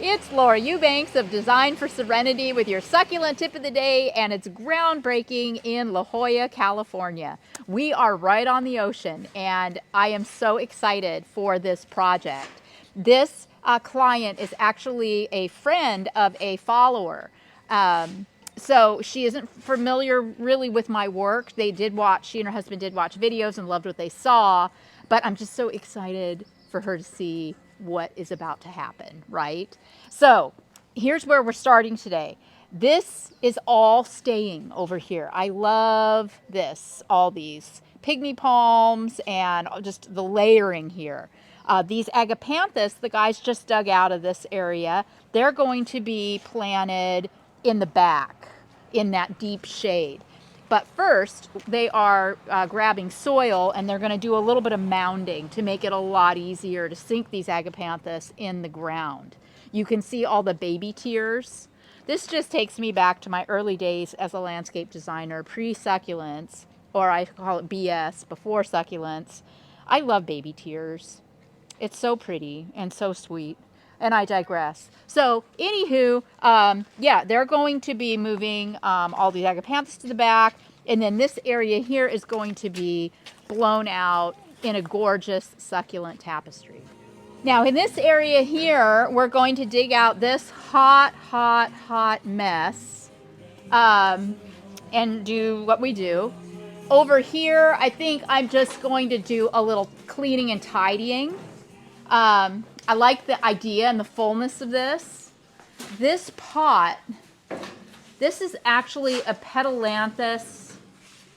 It's Laura Eubanks of Design for Serenity with your succulent tip of the day, and it's groundbreaking in La Jolla, California. We are right on the ocean, and I am so excited for this project. This client is actually a friend of a follower. So she isn't familiar really with my work. She and her husband did watch videos and loved what they saw, but I'm just so excited for her to see what is about to happen, right? So here's where we're starting today. This is all staying over here. I love this, all these pygmy palms and just the layering here. These agapanthus, the guys just dug out of this area, they're going to be planted in the back in that deep shade. But first, they are grabbing soil and they're going to do a little bit of mounding to make it a lot easier to sink these agapanthus in the ground. You can see all the baby tiers. This just takes me back to my early days as a landscape designer, pre-succulents, or I call it BS, before succulents. I love baby tiers. It's so pretty and so sweet. And I digress. So, anywho, yeah, they're going to be moving all the agapanthus to the back, and then this area here is going to be blown out in a gorgeous succulent tapestry. Now, in this area here, we're going to dig out this hot, hot, hot mess and do what we do. Over here, I think I'm just going to do a little cleaning and tidying. I like the idea and the fullness of this. This pot, this is actually a Petalanthus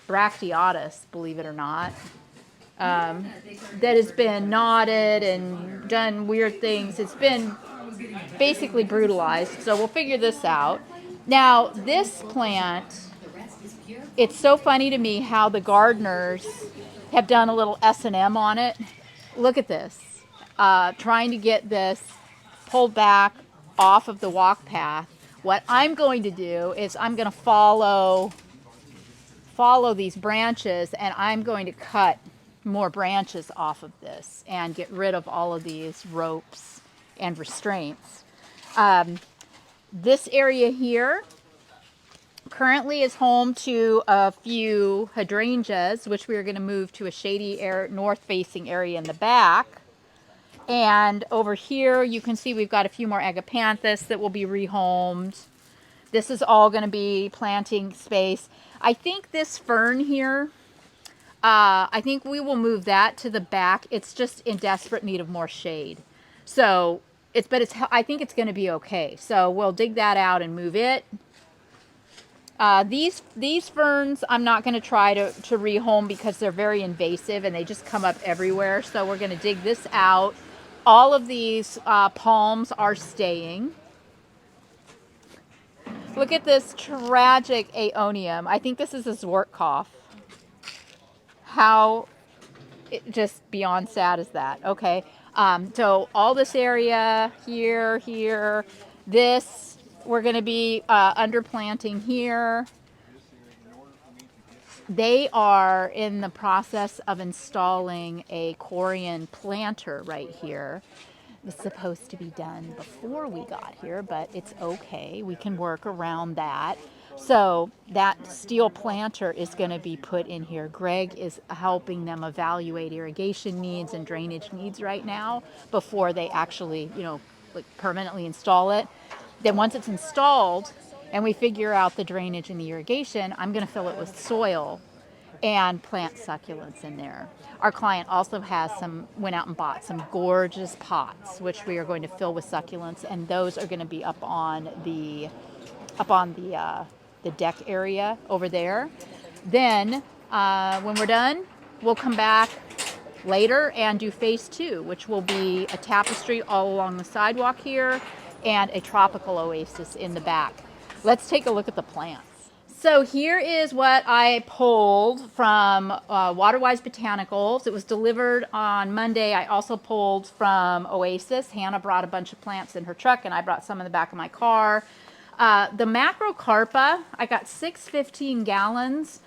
bracteatus, believe it or not, that has been knotted and done weird things. It's been basically brutalized, so we'll figure this out. Now, this plant, it's so funny to me how the gardeners have done a little S&M on it. Look at this. Trying to get this pulled back off of the walk path. What I'm going to do is I'm going to follow these branches, and I'm going to cut more branches off of this and get rid of all of these ropes and restraints. This area here currently is home to a few hydrangeas, which we are going to move to a shady north-facing area in the back. And over here, you can see we've got a few more agapanthus that will be rehomed. This is all going to be planting space. I think this fern here, I think we will move that to the back. It's just in desperate need of more shade. So, I think it's going to be okay. So we'll dig that out and move it. These ferns, I'm not going to try to rehome because they're very invasive and they just come up everywhere. So we're going to dig this out. All of these palms are staying. Look at this tragic aeonium. I think this is a Zwartkopf. How just beyond sad is that? Okay. So all this area here, this, we're going to be underplanting here. They are in the process of installing a Corian planter right here. It was supposed to be done before we got here, but it's okay. We can work around that. So that steel planter is going to be put in here. Greg is helping them evaluate irrigation needs and drainage needs right now before they actually, like permanently install it. Then once it's installed and we figure out the drainage and the irrigation, I'm going to fill it with soil and plant succulents in there. Our client also went out and bought some gorgeous pots, which we are going to fill with succulents, and those are going to be up on the deck area over there. Then, when we're done, we'll come back later and do phase 2, which will be a tapestry all along the sidewalk here and a tropical oasis in the back. Let's take a look at the plants. So here is what I pulled from Waterwise Botanicals. It was delivered on Monday. I also pulled from Oasis. Hannah brought a bunch of plants in her truck, and I brought some in the back of my car. The Macrocarpa, I got 6 15 gallons.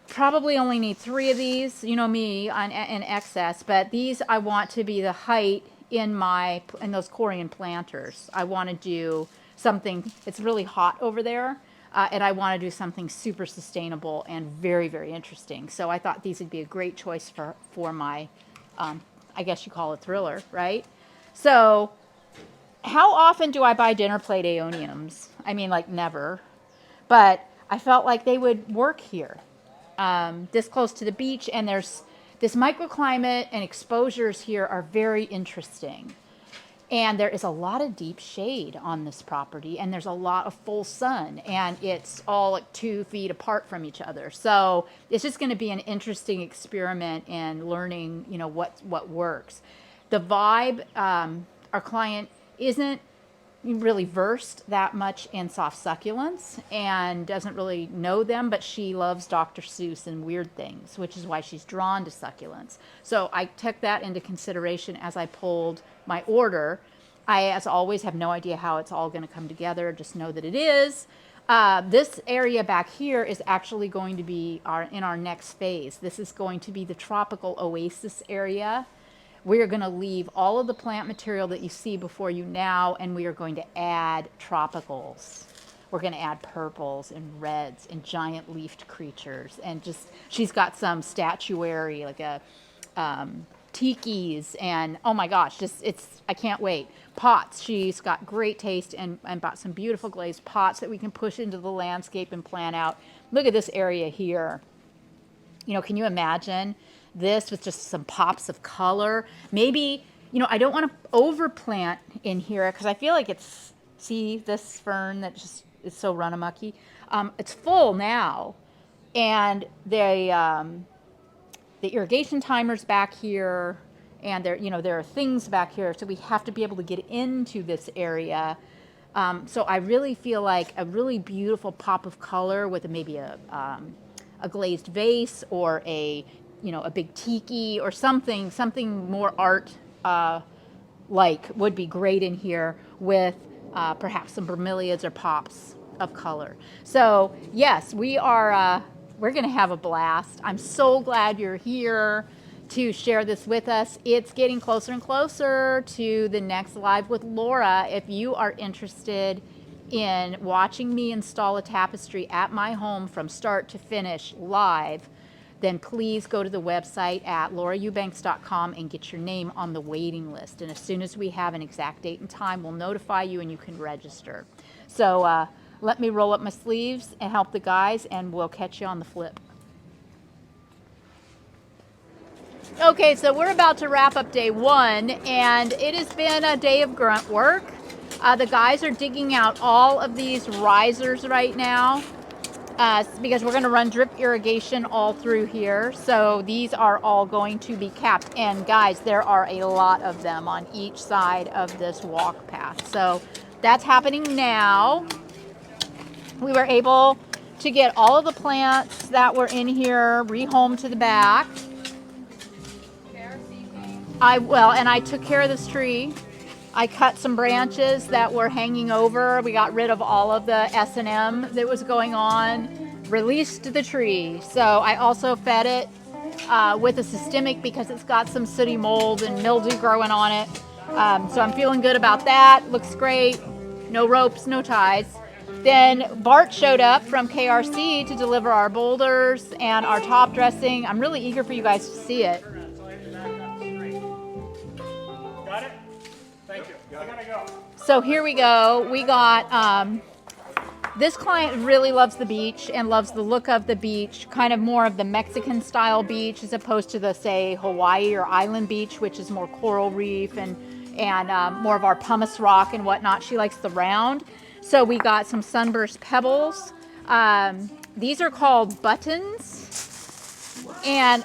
Probably only need 3 of these, you know me, in excess. But these I want to be the height in those corian planters. I want to do something, it's really hot over there, and I want to do something super sustainable and very, very interesting. So I thought these would be a great choice for my, I guess you call it thriller, right? So how often do I buy dinner plate aeoniums? I mean, like never. But I felt like they would work here, this close to the beach, and there's this microclimate and exposures here are very interesting. And there is a lot of deep shade on this property, and there's a lot of full sun, and it's all like 2 feet apart from each other. So it's just going to be an interesting experiment in learning, you know, what works. The vibe, our client isn't really versed that much in soft succulents and doesn't really know them, but she loves Dr. Seuss and weird things, which is why she's drawn to succulents. So I took that into consideration as I pulled my order. I, as always, have no idea how it's all going to come together, just know that it is. This area back here is actually going to be in our next phase. This is going to be the tropical oasis area. We are going to leave all of the plant material that you see before you now, and we are going to add tropicals. We're going to add purples and reds and giant leafed creatures. And just, she's got some statuary, like a tikis, and oh my gosh, just I can't wait. Pots, she's got great taste and bought some beautiful glazed pots that we can push into the landscape and plant out. Look at this area here. You know, can you imagine this with just some pops of color? Maybe, you know, I don't want to overplant in here because I feel like it's, see this fern that just is so run-amucky? It's full now, and the irrigation timer's back here, and there, you know, there are things back here, so we have to be able to get into this area. So I really feel like a really beautiful pop of color with maybe a glazed vase or a, you know, a big tiki or something more art like would be great in here with perhaps some bromeliads or pops of color. So yes, we're going to have a blast. I'm so glad you're here to share this with us. It's getting closer and closer to the next Live with Laura. If you are interested in watching me install a tapestry at my home from start to finish live, then please go to the website at lauraeubanks.com and get your name on the waiting list. And as soon as we have an exact date and time, we'll notify you and you can register. So let me roll up my sleeves and help the guys, and we'll catch you on the flip. Okay, so we're about to wrap up day one, and it has been a day of grunt work. The guys are digging out all of these risers right now because we're going to run drip irrigation all through here. So these are all going to be capped. And guys, there are a lot of them on each side of this walk path. So that's happening now. We were able to get all of the plants that were in here rehomed to the back. And I took care of this tree. I cut some branches that were hanging over. We got rid of all of the S&M that was going on, released the tree. So I also fed it with a systemic because it's got some sooty mold and mildew growing on it. So I'm feeling good about that. Looks great. No ropes, no ties. Then Bart showed up from KRC to deliver our boulders and our top dressing. I'm really eager for you guys to see it. Got it? Thank you. I gotta go. So here we go. We got, this client really loves the beach and loves the look of the beach, kind of more of the Mexican style beach as opposed to the, say, Hawaii or island beach, which is more coral reef and more of our pumice rock and whatnot. She likes the round. So we got some sunburst pebbles. These are called buttons. And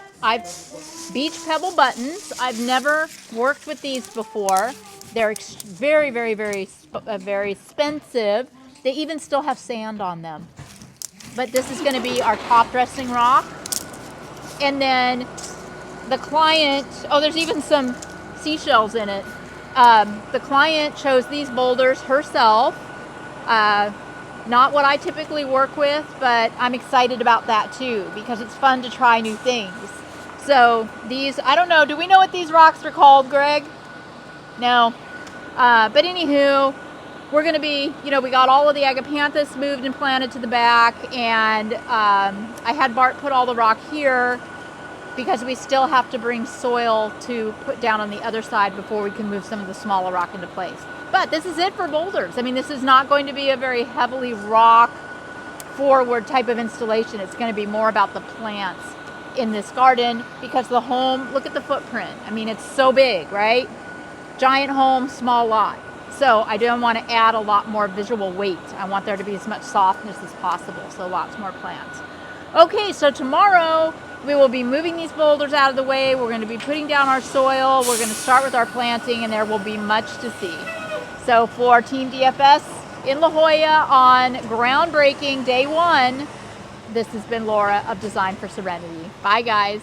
beach pebble buttons. I've never worked with these before. They're very, very, very, very expensive. They even still have sand on them. But this is going to be our top dressing rock. And then the client, oh, there's even some seashells in it. The client chose these boulders herself. Not what I typically work with, but I'm excited about that too because it's fun to try new things. So these, I don't know, do we know what these rocks are called, Greg? No. But anywho, we're going to be, you know, we got all of the agapanthus moved and planted to the back, and I had Bart put all the rock here because we still have to bring soil to put down on the other side before we can move some of the smaller rock into place. But this is it for boulders. I mean, this is not going to be a very heavily rock forward type of installation. It's going to be more about the plants in this garden because the home, look at the footprint. I mean, it's so big, right? Giant home, small lot. So I don't want to add a lot more visual weight. I want there to be as much softness as possible, so lots more plants. Okay, so tomorrow we will be moving these boulders out of the way. We're going to be putting down our soil. We're going to start with our planting, and there will be much to see. So for Team DFS in La Jolla on groundbreaking day 1, this has been Laura of Design for Serenity. Bye, guys.